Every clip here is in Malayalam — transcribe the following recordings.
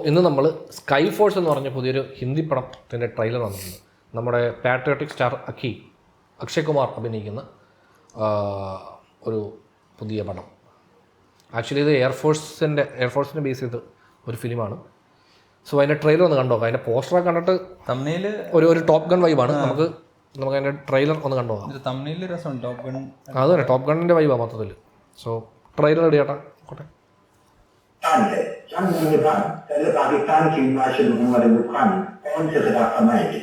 ഇന്ന് നമ്മൾ സ്കൈ ഫോഴ്സ് എന്ന് പറഞ്ഞ പുതിയൊരു ഹിന്ദി പടത്തിൻ്റെ ട്രെയിലർ വന്നിട്ടുണ്ട്. നമ്മുടെ പാട്രിയോട്ടിക് സ്റ്റാർ അക്ഷയ് കുമാർ അഭിനയിക്കുന്ന ഒരു പുതിയ പടം. ആക്ച്വലി ഇത് എയർഫോഴ്സിനെ ബേസ് ചെയ്ത് ഒരു ഫിലിമാണ്. സോ അതിൻ്റെ ട്രെയിലർ ഒന്ന് കണ്ടോ. അതിൻ്റെ പോസ്റ്ററൊക്കെ കണ്ടിട്ട് തമ്മിൽ ഒരു ടോപ്പ് ഗൺ വൈബാണ്. നമുക്ക് അതിൻ്റെ ട്രെയിലർ ഒന്ന് കണ്ടു നോക്കാം. തമ്മിൽ രസം ടോപ്പ് ഗൺ അത് തന്നെ ടോപ്പ് ഗണ്ണിൻ്റെ വൈബാണ് മൊത്തത്തിൽ. സോ ട്രെയിലർ റെഡി ആട്ടാ കോട്ടെ. चंद महीने बाद पहले पाकिस्तान की हिमाचल से होने वाले मुकाम कौन से खिलाफ फरमाएंगे?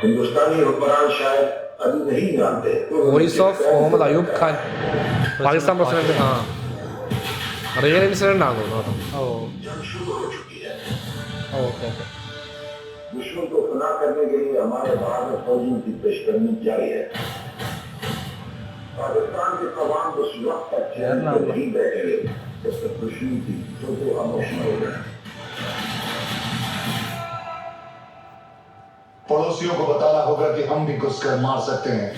हिंदुस्तानी हुक्मरान शायद अभी नहीं जानते. Voice of Mohammad Ayub Khan, Pakistan president. हाँ, रियल इंसिडेंट आगो ना. जंग शुरू हो चुकी है. Okay okay. दुश्मन को फना करने के लिए हमारे बाहर में फौजियों की पेशकदमी जारी है. पाकिस्तान के तमाम उस वक्त तक चैन से नहीं बैठे जब तक दुश्मन की तो खामोश न हो गए. पड़ोसियों को बताना होगा कि हम भी घुसकर मार सकते हैं.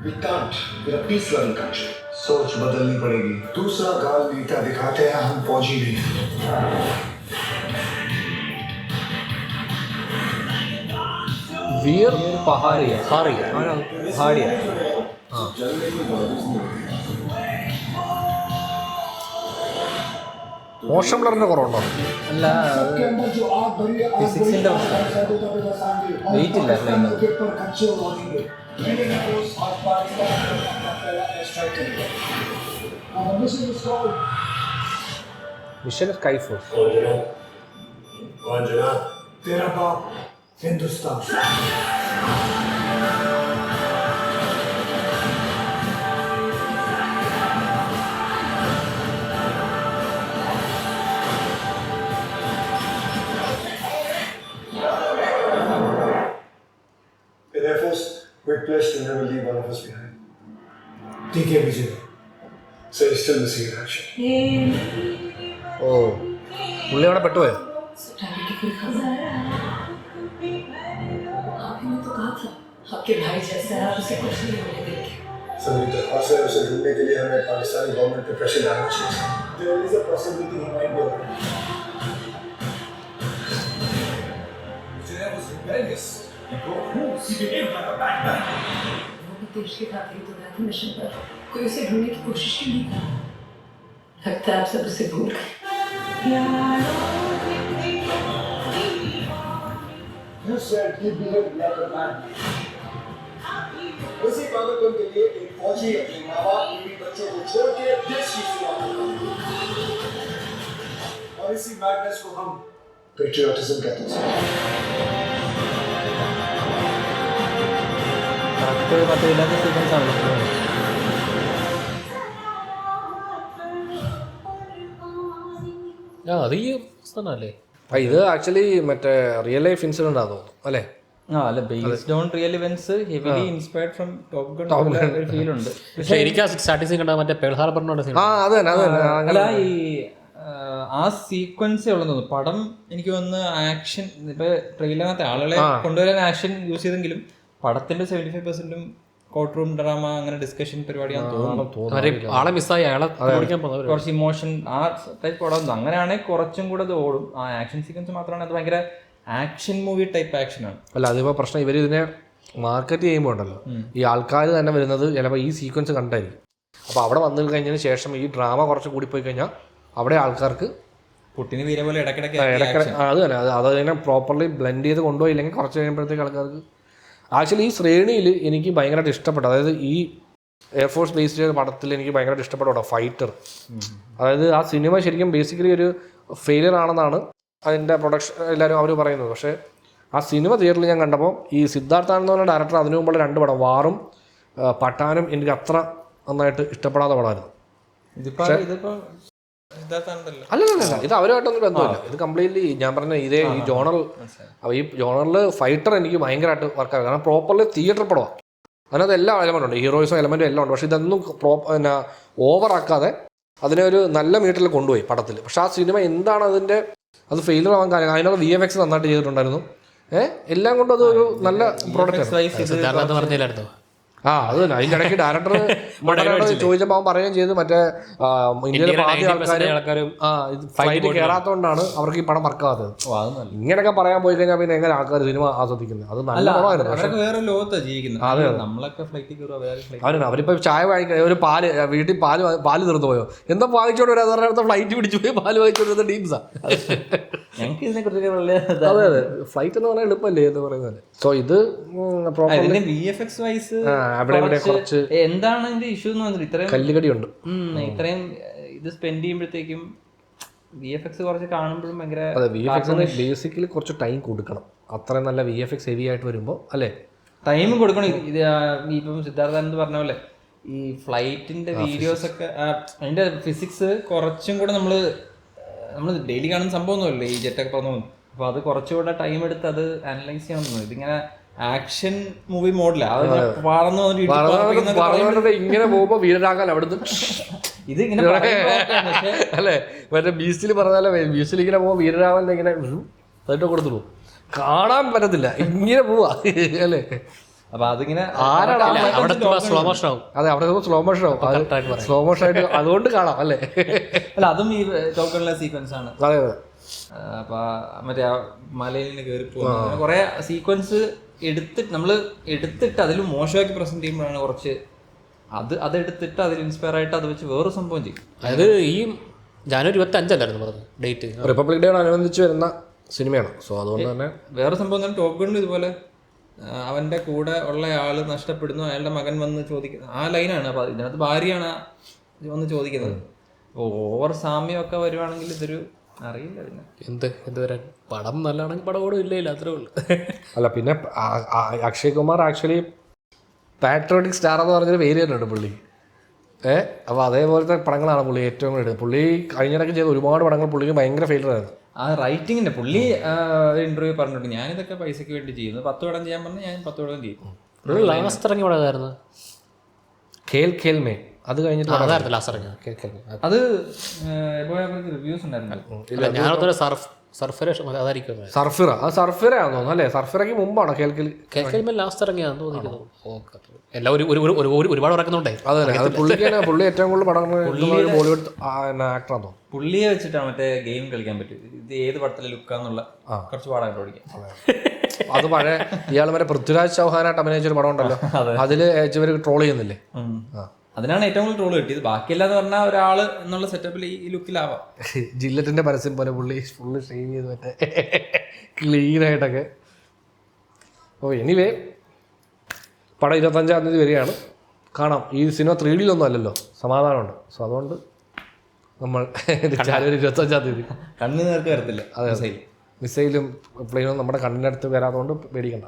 We can't. We're a peace loving country. सोच बदलनी पड़ेगी. दूसरा गाल नीता दिखाते हैं हम फौजी नहीं. वीर पहाड़िया മോശം ബ്ലറിന്റെ കുറവുണ്ടോ? അല്ല ഫിസിക്സിന്റെ വെയിറ്റ് ഇല്ല. Mission sky force. तेरा बाप Hindustan. Air Force, we're blessed to never leave one of us behind. TK Vijay. So he's still missing in action. ഓ, പുള്ളി അവിടെ പെട്ടുപോയോ? आपने तो कहा था आपके भाई जैसा है, आप उसे कुछ नहीं होने देंगे. सभी तरह से उसे ढूंढने के लिए हमें पाकिस्तानी गवर्नमेंट पे प्रेशर डालना चाहिए. There is a possibility he might be alright. Vijay was rebellious. He broke rules. He behaved like a bad man. वो भी देश के खातिर तो गया था मिशन पर. कोई उसे ढूंढने की कोशिश क्यों नहीं की? लगता है आप सब उसे भूल गए. You said he behaved like a man. उसी पागलपन के लिए एक फौजी अपने माँ बाप बीवी बच्चों को छोड़ के देश की सेवा करता है. और इसी मैडनेस को हम पेट्रियोटिज्म कहते हैं. പത്തില്ലാത്ത സീക്വൻസ് ആണ്. അത് ഈ സ്ഥലമല്ലേ? ഇത് ആക്ച്വലി മറ്റേ റിയൽ ലൈഫ് ഇൻസിഡന്റ് ആണെന്ന് തോന്നുന്നു അല്ലേ? അല്ല based on real events, heavily inspired from top gun ഒരു ഫീൽ ഉണ്ട്. പക്ഷേ എനിക്ക് ആ സ്റ്റാർട്ടിങ് കണ്ട മറ്റേ പേൾ ഹാർബറിനോട് ആ അത് തന്നെ അല്ല ഈ ആ സീക്വൻസേ ഉള്ളെന്ന് തോന്നുന്നു. പടം എനിക്ക് തോന്നുന്നു ആക്ഷൻ ഇപ്പൊ ട്രെയിലറിനകത്തെ ആളുകളെ കൊണ്ടുവരാൻ ആക്ഷൻ യൂസ് ചെയ്തെങ്കിലും പടത്തിന്റെ 75% കോർട്ട് റൂം ഡ്രാമ അങ്ങനെ ഡിസ്കഷൻ പരിപാടിയാണെന്ന് തോന്നുന്നു. ആളെ മിസ്സായി അയാളെ ഓടിക്കാൻ പോകുന്നത് കുറച്ച് ഇമോഷൻ ആ ടൈപ്പ് പടം അങ്ങനെയാണെങ്കിൽ കുറച്ചും കൂടെ അത് ഓടും. ആ ആക്ഷൻ സീക്വൻസ് മാത്രമാണ് അത് ഭയങ്കര ആക്ഷൻ മൂവി ടൈപ്പ് ആക്ഷനാണ്. അല്ല അതിപ്പോൾ പ്രശ്നം ഇവർ ഇതിനെ മാർക്കറ്റ് ചെയ്യുമ്പോൾ ഉണ്ടല്ലോ, ഈ ആൾക്കാർ തന്നെ വരുന്നത് ചിലപ്പോൾ ഈ സീക്വൻസ് കണ്ടായിരിക്കും. അപ്പോൾ അവിടെ വന്നു കഴിഞ്ഞതിന് ശേഷം ഈ ഡ്രാമ കുറച്ച് കൂടിപ്പോയി കഴിഞ്ഞാൽ അവിടെ ആൾക്കാർക്ക് പുട്ടിന് വീര പോലെ ഇടയ്ക്കിടയ്ക്ക് അത് തന്നെ അതിനെ പ്രോപ്പർലി ബ്ലെൻഡ് ചെയ്ത് കൊണ്ടുപോയില്ലെങ്കിൽ കുറച്ച് കഴിയുമ്പോഴത്തേക്ക് ആൾക്കാർക്ക് ആക്ച്വലി ഈ ശ്രേണിയിൽ എനിക്ക് ഭയങ്കരമായിട്ട് ഇഷ്ടപ്പെട്ടു. അതായത് ഈ എയർഫോഴ്സ് ബേസ്ഡ് ചെയ്ത പടത്തിൽ എനിക്ക് ഭയങ്കരമായിട്ട് ഇഷ്ടപ്പെട്ടു കേട്ടോ ഫൈറ്റർ. അതായത് ആ സിനിമ ശരിക്കും ബേസിക്കലി ഒരു ഫെയിലിയർ ആണെന്നാണ് അതിൻ്റെ പ്രൊഡക്ഷൻ എല്ലാവരും അവർ പറയുന്നത്. പക്ഷേ ആ സിനിമ തിയേറ്ററിൽ ഞാൻ കണ്ടപ്പോൾ ഈ സിദ്ധാർത്ഥ എന്ന് പറഞ്ഞ ഡയറക്ടർ അതിനു മുമ്പുള്ള 2 പടം വാറും പഠാനും എനിക്ക് അത്ര നന്നായിട്ട് ഇഷ്ടപ്പെടാത്ത പടമായിരുന്നു. അല്ലല്ല ഇത് അവരുമായിട്ടൊന്നും ബന്ധമില്ല. ഇത് കംപ്ലീറ്റ്ലി ഞാൻ പറഞ്ഞ ഇതേ ഈ ജോണറിൽ ഫൈറ്റർ എനിക്ക് ഭയങ്കരമായിട്ട് വർക്കാകും. കാരണം പ്രോപ്പർലി തിയേറ്റർ പടമാണ്. അതിനകത്ത് എല്ലാ എലമെൻറ്റും ഉണ്ട്, ഹീറോയിസും എലമെൻറ്റും എല്ലാം ഉണ്ട്. പക്ഷേ ഇതൊന്നും ഓവറാക്കാതെ അതിനെ ഒരു നല്ല മീറ്ററിൽ കൊണ്ടുപോയി പടത്തിൽ. പക്ഷേ ആ സിനിമ എന്താണ് അത് ഫെയിലർ ആവാൻ കാര്യം അതിനകത്ത് VFX നന്നായിട്ട് ചെയ്തിട്ടുണ്ടായിരുന്നു. എല്ലാം കൊണ്ടും അതൊരു നല്ല പ്രോഡക്റ്റ്. അത് തന്നെ. അതിന്റെ ഇടയ്ക്ക് ഡയറക്ടർ ചോദിച്ചപ്പോൾ അവൻ പറയുകയും ചെയ്തു മറ്റേ ഇന്ത്യയിലെ പാതി ആൾക്കാരും ഫ്ലൈറ്റ് കയറാത്തോണ്ടാണ് അവർക്ക് ഈ പടം വർക്കാവാത്തത്. ഇങ്ങനെയൊക്കെ പറയാൻ പോയി കഴിഞ്ഞാൽ പിന്നെ എങ്ങനെ ആൾക്കാർ സിനിമ ആസ്വദിക്കുന്നത്? അത് നല്ല പടമായിരുന്നു. വേറെ ലോകത്താണ് ജീവിക്കുന്നത്. നമ്മളൊക്കെ ഫ്ലൈറ്റിൽ കയറുക. അവനാണ് അവരിപ്പോ ചായ വാങ്ങിക്കാൻ ഒരു വീട്ടിൽ പാല് തീർന്നു പോയോ, എന്താ വാങ്ങിച്ചോണ്ട് വരാ അടുത്ത ഫ്ലൈറ്റ് പിടിച്ചു പോയി പാല് വാങ്ങിച്ചോണ്ട് വരുന്ന ടീംസാ. ഞങ്ങൾക്ക് ഇതിനെ കുറിച്ച് അതെ അതെ, ഫ്ലൈറ്റ് എന്ന് പറഞ്ഞാൽ എളുപ്പമല്ലേ എന്ന് പറയുന്നത്. സോ ഇത് VFX വൈസ് കുറച്ച് എന്താണ് ഇതിന്റെ ഇഷ്യൂ എന്ന് പറഞ്ഞിട്ട് ഇത്രയും കല്ലുകടിയുണ്ട്. ഇത്രയും ഇത് സ്പെൻഡ് ചെയ്യുമ്പോഴത്തേക്കും VFX കുറച്ച് കാണുമ്പോഴും ഭയങ്കര. അതെ, VFX ബേസിക്കലി കുറച്ച് ടൈം കൊടുക്കണം. അത്രയും നല്ല VFX ഹെവി ആയിട്ട് വരുമ്പോൾ അല്ലേ ടൈമും കൊടുക്കണം. ഇത് ഇപ്പം സിദ്ധാർത്ഥാനന്ദ് പറഞ്ഞ പോലെ ഈ ഫ്ലൈറ്റിന്റെ വീഡിയോസ് ഒക്കെ അതിന്റെ ഫിസിക്സ് കുറച്ചും കൂടെ നമ്മൾ ഡെയിലി കാണുന്ന സംഭവമൊന്നുമല്ലേ ഈ ജെറ്റൊക്കെ പറഞ്ഞു. അപ്പൊ അത് കുറച്ചുകൂടെ ടൈം എടുത്ത് അത് അനലൈസ് ചെയ്യണം തോന്നുന്നു. ഇതിങ്ങനെ ആക്ഷൻ മൂവി മോഡലാ ഇങ്ങനെ പോകുമ്പോ വീരരാഘവൻ അവിടുന്ന് ഇത് ഇങ്ങനെ അല്ലേ മറ്റേ ബീസ്റ്റിൽ പറഞ്ഞാലേ ബീസ്റ്റിൽ ഇങ്ങനെ പോകുമ്പോ വീരരാഘവൻ ഇങ്ങനെ അതിട്ട് കൊടുത്തു കാണാൻ പറ്റത്തില്ല, ഇങ്ങനെ പോവാ അല്ലേ. അപ്പൊ അതിങ്ങനെ അവിടെ സ്ലോ മോഷൻ ആവും. അതെ, അവിടെ സ്ലോ മോഷൻ ആവും. സ്ലോ മോഷൻ ആയിട്ട് അതുകൊണ്ട് കാണാം അല്ലേ. അല്ല, അതും ഈ ടോക്കണിലെ സീക്വൻസ് ആണ്. അതെ അതെ. അപ്പൊ മറ്റേ മലയിൽ കയറി പോകുന്ന കുറെ സീക്വൻസ് എടുത്തിട്ട് അതിൽ മോശമാക്കി പ്രസന്റ് ചെയ്യുമ്പോഴാണ് കുറച്ച് അതെടുത്തിട്ട് അതിൽ ഇൻസ്പയർ ആയിട്ട് അത് വെച്ച് വേറെ സംഭവം ചെയ്യും. അതായത് ഈ ജനുവരി 25 പറഞ്ഞത് ഡേറ്റ്, റിപ്പബ്ലിക് ഡേ അനുബന്ധിച്ച് വരുന്ന സിനിമയാണ്. സോ അതുകൊണ്ട് തന്നെ വേറെ സംഭവം തന്നെ ടോപ്പ് ഗണ്ണിൽ ഇതുപോലെ അവന്റെ കൂടെ ഉള്ള ആള് നഷ്ടപ്പെടുന്നു, അയാളുടെ മകൻ വന്ന് ചോദിക്കുന്നു. ആ ലൈനാണ്. അപ്പൊ ഇതിനകത്ത് ഭാര്യയാണ് വന്ന് ചോദിക്കുന്നത്. ഓവർ സാമ്യമൊക്കെ വരുവാണെങ്കിൽ ഇതൊരു അറിയില്ല പിന്നെ എന്ത് വരാൻ. പടം നല്ലതാണെങ്കിൽ പടം കൂടെ ഇല്ല അത്രേ ഉള്ളൂ. അല്ല, പിന്നെ Akshay Kumar actually patriotic star എന്ന് പറഞ്ഞൊരു വേരിയൻ്റ് ഉണ്ട് പുള്ളി. അപ്പോൾ അതേപോലത്തെ പടങ്ങളാണ് പുള്ളി ഏറ്റവും കൂടുതൽ. പുള്ളി കഴിഞ്ഞിടയ്ക്ക് ചെയ്ത ഒരുപാട് പടങ്ങൾ പുള്ളിക്ക് ഭയങ്കര ഫെയിലർ ആയിരുന്നു. ആ റൈറ്റിങ്ങിന്റെ പുള്ളി ഇന്റർവ്യൂ പറഞ്ഞിട്ടുണ്ട്, ഞാനിതൊക്കെ പൈസക്ക് വേണ്ടി ചെയ്യുന്നു, 10 പടം ചെയ്യാൻ പറഞ്ഞാൽ ഞാൻ 10 പടം ചെയ്യും. ലാസ്റ്റ് ഇറങ്ങിയ പടമായിരുന്നു ഖേൽ മേ. അത് കഴിഞ്ഞിട്ട് ലാസ്റ്റ് ഇറങ്ങിയ അത് റിവ്യൂസ് ഉണ്ടായിരുന്നു. ഞാനൊരു അതായിരിക്കും സർഫിറാന്ന് തോന്നുന്നു അല്ലേ. സർഫിറയ്ക്ക് മുമ്പാണോ കേൾക്കൽ ലാസ്റ്റ് ഇറങ്ങിയാന്ന് തോന്നിക്കുന്നു. എല്ലാം ഒരുപാട് ഇറക്കുന്നുണ്ടേ. അതെ, പുള്ളി ഏറ്റവും കൂടുതൽ പടങ്ങൾ ബോളിവുഡ് ആക്ടറാന്ന് തോന്നുന്നു. പുള്ളിയെ വെച്ചിട്ടാണ് മറ്റേ ഗെയിം കളിക്കാൻ പറ്റും. ഇത് ഏത് പടത്തിലെ ലുക്കാന്നുള്ള കുറച്ച് പാടാൻ ഓടിക്കാം. അത് പഴയ ഇയാൾ വരെ പൃഥ്വിരാജ് ചൗഹാനായിട്ട് അഭിനയിച്ചൊരു പടം ഉണ്ടല്ലോ, അതില് ഇവർ ട്രോൾ ചെയ്യുന്നില്ലേ. അതിനാണ് ഏറ്റവും കൂടുതൽ ട്രോൾ കിട്ടിയത്. ബാക്കിയല്ലാന്ന് പറഞ്ഞാൽ ഒരാള് എന്നുള്ള സെറ്റപ്പിൽ ഈ ലുക്കിലാവാം. ജില്ലറ്റിന്റെ പരസ്യം പോലെ പുള്ളി ഫുള്ള് ഷെയ്വ് ചെയ്ത് മറ്റേ ക്ലീൻ ആയിട്ടൊക്കെ. ഓ എനിവേ, പടം 25-ാം തീയതി വരികയാണ്, കാണാം. ഈ സിനിമ 3D അല്ലല്ലോ, സമാധാനമുണ്ട്. സോ അതുകൊണ്ട് നമ്മൾ ജനുവരി 25-ാം തീയതി കണ്ണ് നേർക്ക് വരത്തില്ല. അതെ, മിസൈലും പ്ലെയിനും നമ്മുടെ കണ്ണിൻ്റെ അടുത്ത് വരാത്തതുകൊണ്ട് പേടിക്കണ്ട.